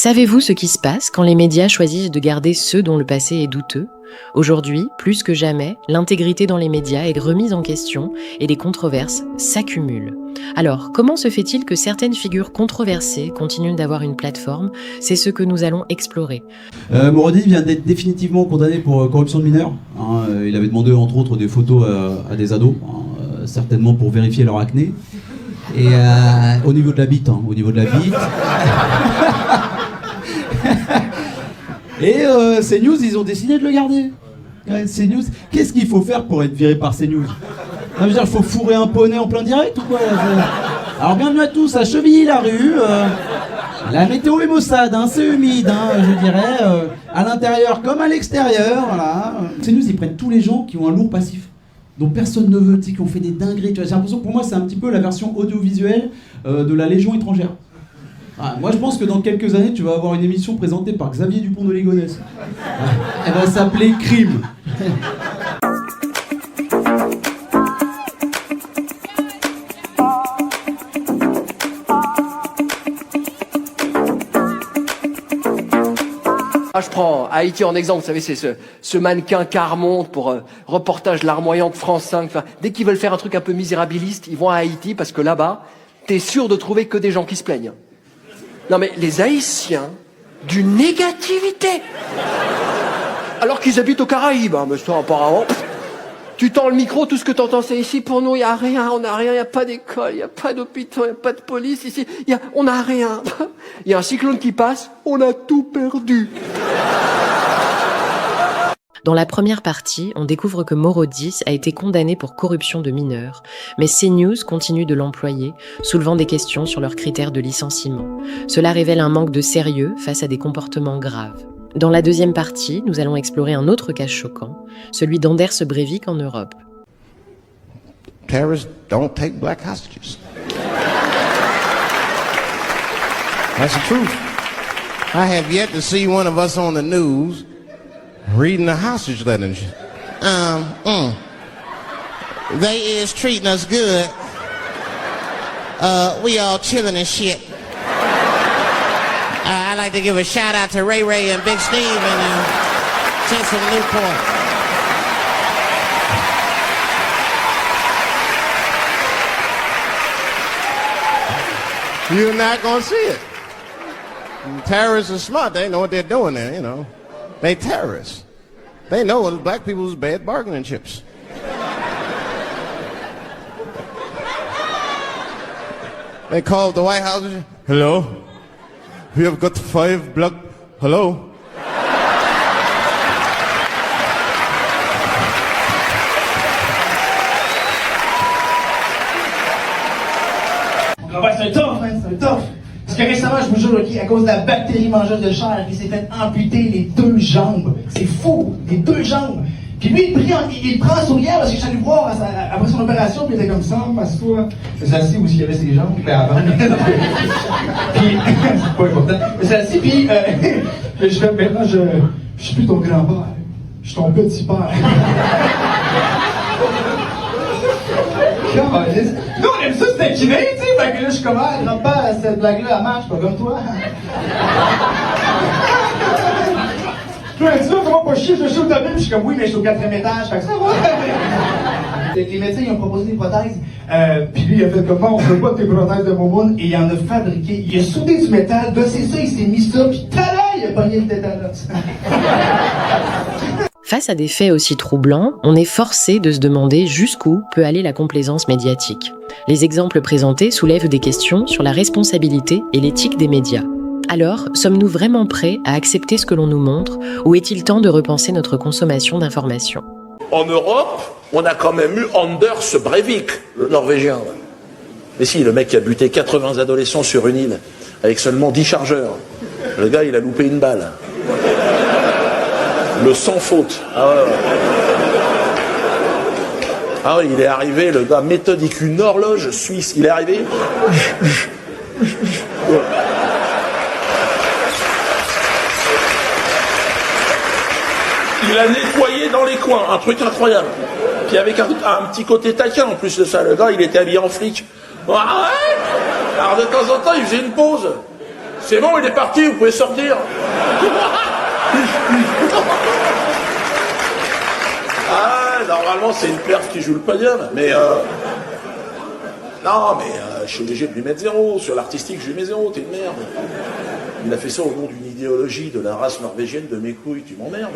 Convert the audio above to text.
Savez-vous ce qui se passe quand les médias choisissent de garder ceux dont le passé est douteux ? Aujourd'hui, plus que jamais, l'intégrité dans les médias est remise en question et les controverses s'accumulent. Alors, comment se fait-il que certaines figures controversées continuent d'avoir une plateforme ? C'est ce que nous allons explorer. Morodi vient d'être définitivement condamné pour corruption de mineurs. Il avait demandé entre autres des photos à des ados, certainement pour vérifier leur acné. Et au niveau de la bite, Et CNews, ils ont décidé de le garder. CNews, qu'est-ce qu'il faut faire pour être viré par CNews ? Je veux dire, il faut fourrer un poney en plein direct ou quoi ? Alors bienvenue à tous à Chevilly-la-Rue. La météo est maussade, c'est humide, je dirais. À l'intérieur comme à l'extérieur, voilà. CNews, ils prennent tous les gens qui ont un lourd passif, dont personne ne veut, qui ont fait des dingueries. J'ai l'impression que pour moi, c'est un petit peu la version audiovisuelle de la Légion étrangère. Moi, je pense que dans quelques années, tu vas avoir une émission présentée par Xavier Dupont de Ligonnès. Elle va s'appeler Crime. Je prends Haïti en exemple, vous savez, c'est ce mannequin car monte pour reportage larmoyant de France 5. Enfin, dès qu'ils veulent faire un truc un peu misérabiliste, ils vont à Haïti parce que là-bas, t'es sûr de trouver que des gens qui se plaignent. Non mais les Haïtiens, d'une négativité. Alors qu'ils habitent aux Caraïbes, mais ça apparemment. Tu tends le micro, tout ce que t'entends c'est ici pour nous, il n'y a rien, on n'a rien, il n'y a pas d'école, il n'y a pas d'hôpital, il n'y a pas de police, ici, on n'a rien. Il y a un cyclone qui passe, on a tout perdu. Dans la première partie, on découvre que Morodi a été condamné pour corruption de mineurs, mais CNews continue de l'employer, soulevant des questions sur leurs critères de licenciement. Cela révèle un manque de sérieux face à des comportements graves. Dans la deuxième partie, nous allons explorer un autre cas choquant, celui d'Anders Breivik en Europe. Terrorists don't take black hostages. That's the truth. I have yet to see one of us on the news reading the hostage letters. They is treating us good. We all chilling and shit. I'd like to give a shout out to Ray Ray and Big Steve and Jensen Newport. You're not gonna see it. Terrorists are smart. They know what they're doing there, you know. They terrorists. They know black people's bad bargaining chips. They called the White House. Hello? We have got 5 black... Hello? C'est un tough. Parce que récemment, je vous jure, à cause de la bactérie mangeuse de chair, il s'est fait amputer les 2 jambes. C'est fou, les 2 jambes. Puis lui, il prend un sourire parce que je suis allé voir après son opération, puis il était comme ça, passe-toi. Je me suis assis où il y avait ses jambes, puis avant. Puis, c'est pas important. Je me suis assis, puis je fais, maintenant, je suis plus ton grand-père. Je suis ton petit-père. Nous, on aime ça se taquiner, tu sais. Fait que là, je suis comme, grand-père, cette blague-là, elle marche, pas comme toi. Tu dis, comment pas chier, je suis au top, puis je suis comme, oui, mais je suis au 4e étage, fait que ça va. Les médecins, ils ont proposé des prothèses, puis lui, il a fait comment, on fait pas tes prothèses de Momoun, et il en a fabriqué. Il a soudé du métal, c'est ça, il s'est mis ça, puis tada, il a pogné le tétanos. Face à des faits aussi troublants, on est forcé de se demander jusqu'où peut aller la complaisance médiatique. Les exemples présentés soulèvent des questions sur la responsabilité et l'éthique des médias. Alors, sommes-nous vraiment prêts à accepter ce que l'on nous montre, ou est-il temps de repenser notre consommation d'informations ? En Europe, on a quand même eu Anders Breivik, le Norvégien. Mais si, le mec qui a buté 80 adolescents sur une île, avec seulement 10 chargeurs. Le gars, il a loupé une balle. Le sans faute. Ah oui, il est arrivé, le gars méthodique, une horloge suisse. Il est arrivé. Il a nettoyé dans les coins, un truc incroyable. Puis avec un petit côté taquin en plus de ça. Le gars, il était habillé en flic. Ah ouais. Alors de temps en temps, il faisait une pause. C'est bon, il est parti, vous pouvez sortir. Ah, normalement, c'est une perf qui joue le podium, mais non, mais je suis obligé de lui mettre 0. Sur l'artistique, je lui mets 0, t'es une merde. Il a fait ça au nom d'une idéologie de la race norvégienne de mes couilles, tu m'emmerdes.